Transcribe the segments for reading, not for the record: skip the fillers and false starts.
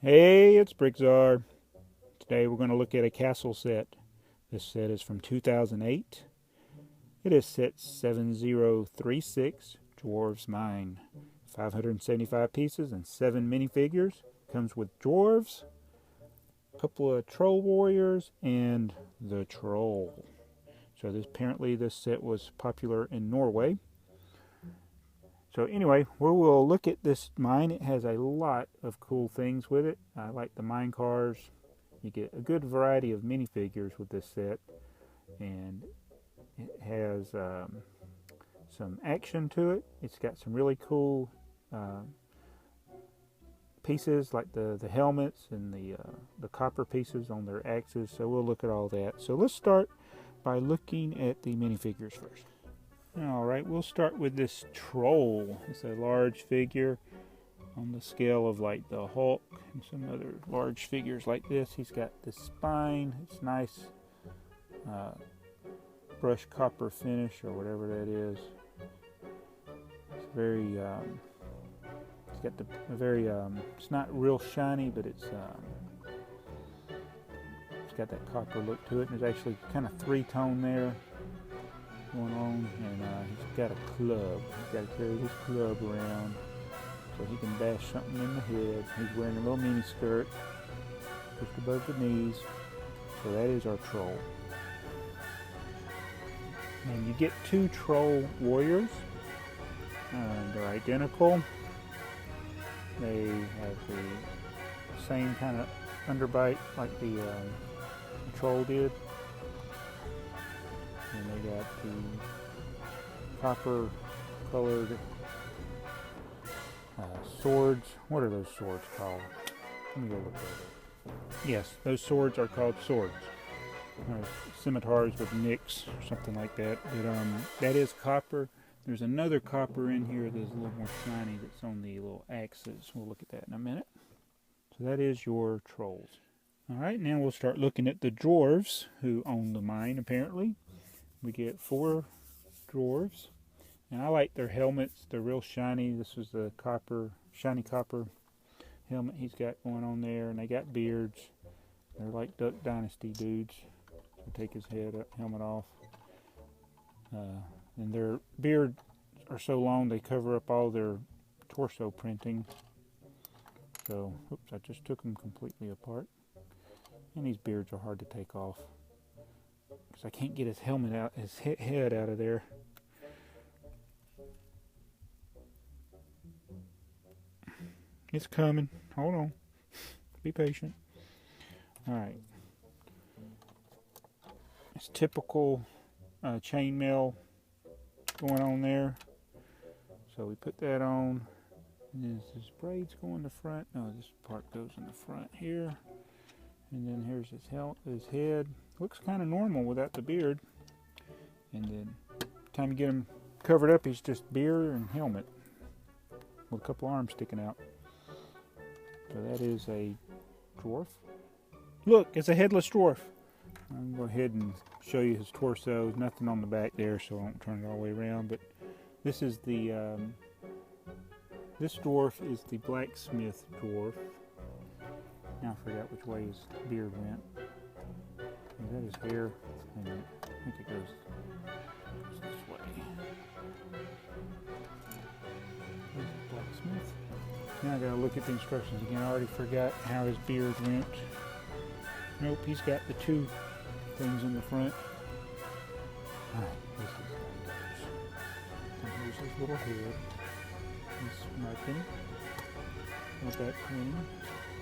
Hey, it's BrickTsar. Today we're going to look at a castle set. This set is from 2008. It is set 7036, Dwarves Mine. 575 pieces and 7 minifigures. Comes with dwarves, a couple of troll warriors, and the troll. So apparently this set was popular in Norway. So anyway, we will look at this mine. It has a lot of cool things with it. I like the mine cars. You get a good variety of minifigures with this set. And it has some action to it. It's got some really cool pieces like the helmets and the copper pieces on their axes. So we'll look at all that. So let's start by looking at the minifigures first. Alright, we'll start with this troll. It's a large figure on the scale of like the Hulk and some other large figures like this. He's got the spine. It's nice brushed copper finish or whatever that is. It's very, it's got the very, it's not real shiny, but it's got that copper look to it. And there's actually kind of three-tone there going on, and he's got a club. He's got to carry his club around so he can bash something in the head. He's wearing a little mini skirt just above the knees. So that is our troll. And you get 2 troll warriors. They're identical. They have the same kind of underbite like the troll did. And they got the copper colored swords. What are those swords called? Let me go look at it. Yes, those swords are called swords. Scimitars with nicks or something like that. But that is copper. There's another copper in here that's a little more shiny that's on the little axes. We'll look at that in a minute. So that is your trolls. Alright, now we'll start looking at the dwarves who own the mine apparently. We get 4 dwarves, and I like their helmets. They're real shiny. This is the shiny copper helmet he's got going on there, and they got beards. They're like Duck Dynasty dudes. So take his helmet off, and their beards are so long they cover up all their torso printing. So, oops, I just took them completely apart, and these beards are hard to take off. I can't get his helmet out, his head out of there. It's coming. Hold on. Be patient. Alright. It's typical chainmail going on there. So we put that on. And his braids go in the front. No, this part goes in the front here. And then here's his head. Looks kind of normal without the beard. And then by the time you get him covered up, he's just beard and helmet with a couple arms sticking out. So that is a dwarf. Look, it's a headless dwarf. I'm going to go ahead and show you his torso. There's nothing on the back there, so I won't turn it all the way around. But this is the this dwarf is the Blacksmith dwarf. Now I forgot which way his beard went. Is that his hair? I think it goes this way. There's the Blacksmith. Now I gotta look at the instructions again. I already forgot how his beard went. Nope, he's got the 2 things in the front. Alright, this is how it goes. And here's his little head. He's smirking. With that clean.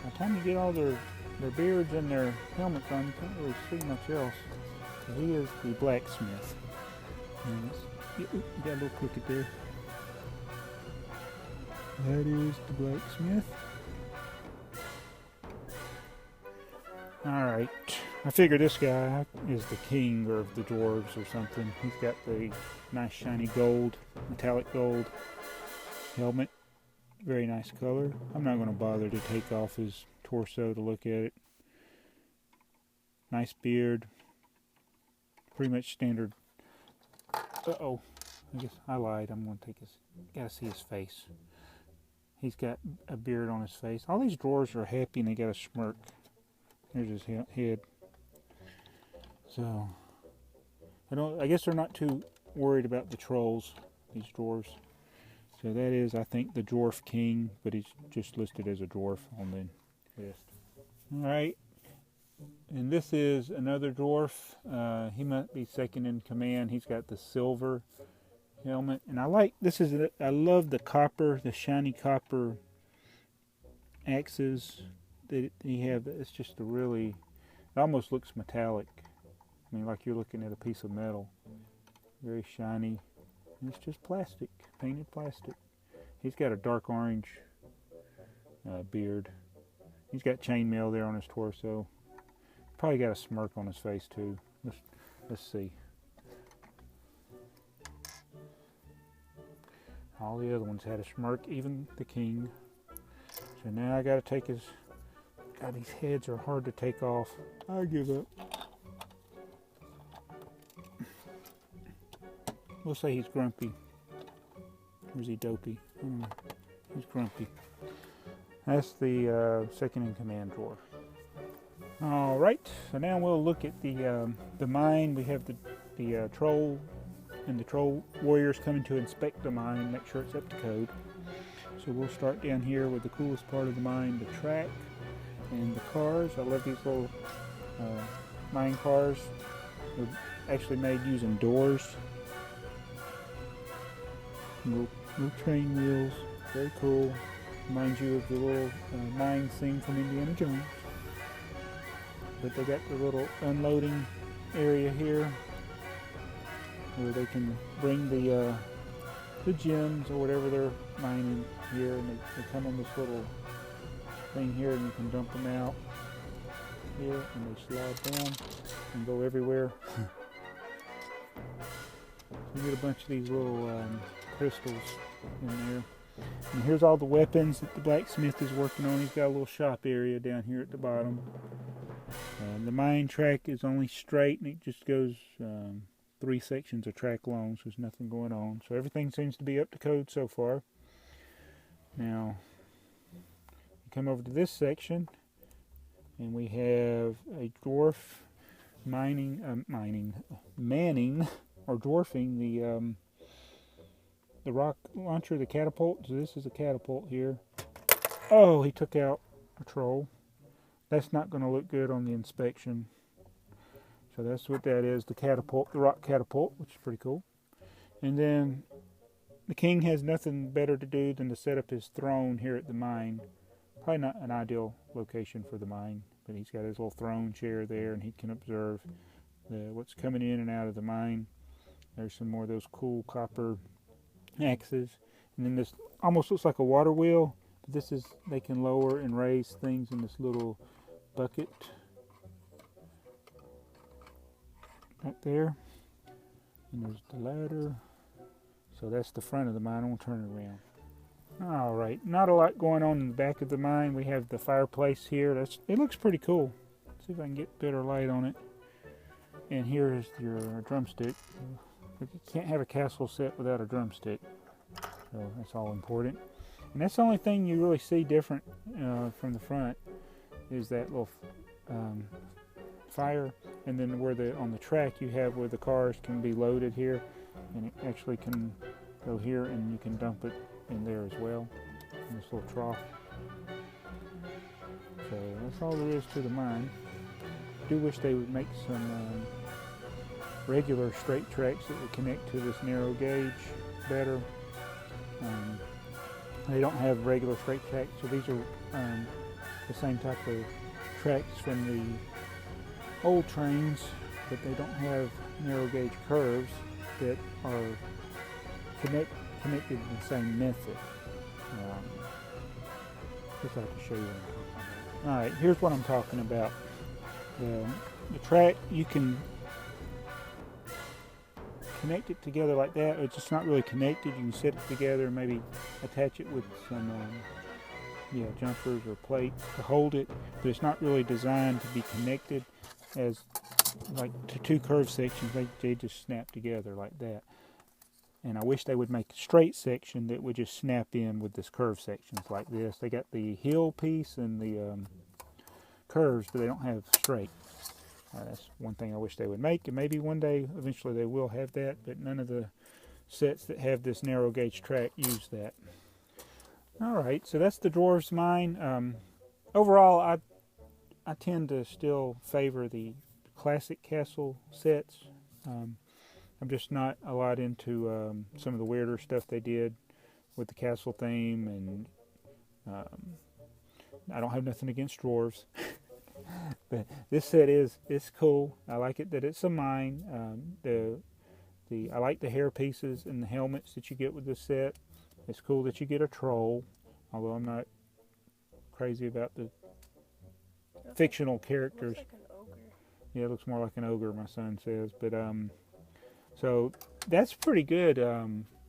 By the time you get all their beards and their helmets on, you can't really see much else. So he is the Blacksmith. And you got a little crooked there. That is the Blacksmith. Alright, I figure this guy is the king of the dwarves or something. He's got the nice shiny gold, metallic gold helmet. Very nice color. I'm not going to bother to take off his torso to look at it. Nice beard. Pretty much standard. Uh-oh. I guess I lied. I'm going to take his... Gotta see his face. He's got a beard on his face. All these dwarves are happy and they got a smirk. Here's his head. So, I guess they're not too worried about the trolls, these dwarves. So that is, I think, the Dwarf King, but he's just listed as a dwarf on the list. Alright, and this is another dwarf. He might be second in command. He's got the silver helmet, and I love the copper, the shiny copper axes that he have. It's just it almost looks metallic. I mean, like you're looking at a piece of metal. Very shiny. And it's just plastic, painted plastic. He's got a dark orange beard. He's got chainmail there on his torso. Probably got a smirk on his face too. Let's see. All the other ones had a smirk, even the king. So now I gotta take his... God, these heads are hard to take off. I give up. We'll say he's grumpy. Or is he dopey? He's grumpy. That's the second in command dwarf. Alright, so now we'll look at the mine. We have the troll and the troll warriors coming to inspect the mine, make sure it's up to code. So we'll start down here with the coolest part of the mine, the track and the cars. I love these little mine cars. They're actually made using doors. Little train wheels, very cool. Reminds you of the little mine scene from Indiana Jones. But they got the little unloading area here, where they can bring the gems or whatever they're mining here, and they come on this little thing here, and you can dump them out here, and they slide down and go everywhere. You get a bunch of these little crystals in there. And here's all the weapons that the blacksmith is working on. He's got a little shop area down here at the bottom. The mine track is only straight, and it just goes 3 sections of track long, so there's nothing going on. So everything seems to be up to code so far. Now, you come over to this section, and we have a dwarf manning or dwarfing the rock launcher, the catapult. So this is a catapult here. Oh, he took out a troll. That's not going to look good on the inspection. So that's what that is, the catapult, the rock catapult, which is pretty cool. And then the king has nothing better to do than to set up his throne here at the mine. Probably not an ideal location for the mine, but he's got his little throne chair there, and he can observe what's coming in and out of the mine. There's some more of those cool copper axes. And then this almost looks like a water wheel, but this is, they can lower and raise things in this little bucket right there. And there's the ladder. So that's the front of the mine. I'm going to turn it around. Alright, not a lot going on in the back of the mine. We have the fireplace here. It looks pretty cool. Let's see if I can get better light on it. And here is your drumstick. You can't have a castle set without a drumstick. So that's all important. And that's the only thing you really see different from the front is that little fire. And then on the track you have where the cars can be loaded here. And it actually can go here, and you can dump it in there as well, in this little trough. So that's all there is to the mine. I do wish they would make some regular straight tracks that would connect to this narrow gauge better. They don't have regular straight tracks, so these are the same type of tracks from the old trains, but they don't have narrow gauge curves that are connected in the same method. Just like to show you what I'm talking about. Alright, here's what I'm talking about. The track, you can connect it together like that. It's just not really connected. You can set it together and maybe attach it with some jumpers or plates to hold it, but it's not really designed to be connected as like to two curved sections. They just snap together like that. And I wish they would make a straight section that would just snap in with this curved sections like this. They got the hill piece and the curves, but they don't have straight. That's one thing I wish they would make, and maybe one day, eventually, they will have that, but none of the sets that have this narrow gauge track use that. Alright, so that's the Dwarves Mine. Overall, I tend to still favor the classic castle sets. I'm just not a lot into some of the weirder stuff they did with the castle theme, and I don't have nothing against dwarves. But this set is cool. I like it that it's a mine. I like the hair pieces and the helmets that you get with this set. It's cool that you get a troll, although I'm not crazy about the fictional characters. Looks like an ogre. Yeah, it looks more like an ogre, my son says. But so that's pretty good.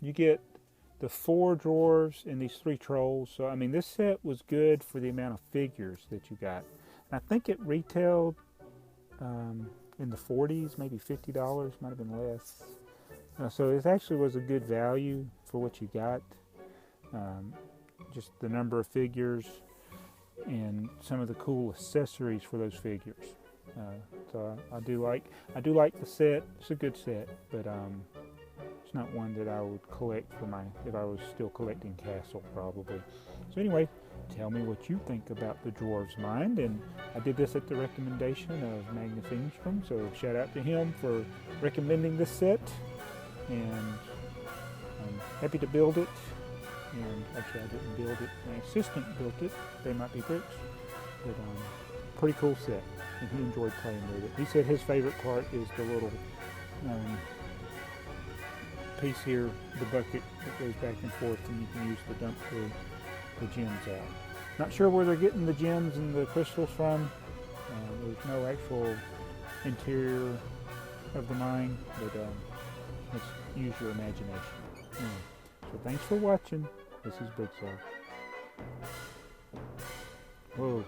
You get the 4 dwarves and these 3 trolls. So I mean, this set was good for the amount of figures that you got. I think it retailed in the 40s, maybe $50, might have been less. So it actually was a good value for what you got. Just the number of figures and some of the cool accessories for those figures. So I do like the set. It's a good set, but it's not one that I would collect for if I was still collecting Castle probably. So anyway, tell me what you think about the Dwarves Mine, and I did this at the recommendation of Magnifingstrom, so shout out to him for recommending this set, and I'm happy to build it. And actually, I didn't build it, my assistant built it. They might be bricks, but pretty cool set, and he enjoyed playing with it. He said his favorite part is the little piece here, the bucket that goes back and forth, and you can use to dump the gems out. Not sure where they're getting the gems and the crystals from. There's no actual interior of the mine, but let's use your imagination. So thanks for watching. This is BrickTsar. Whoa.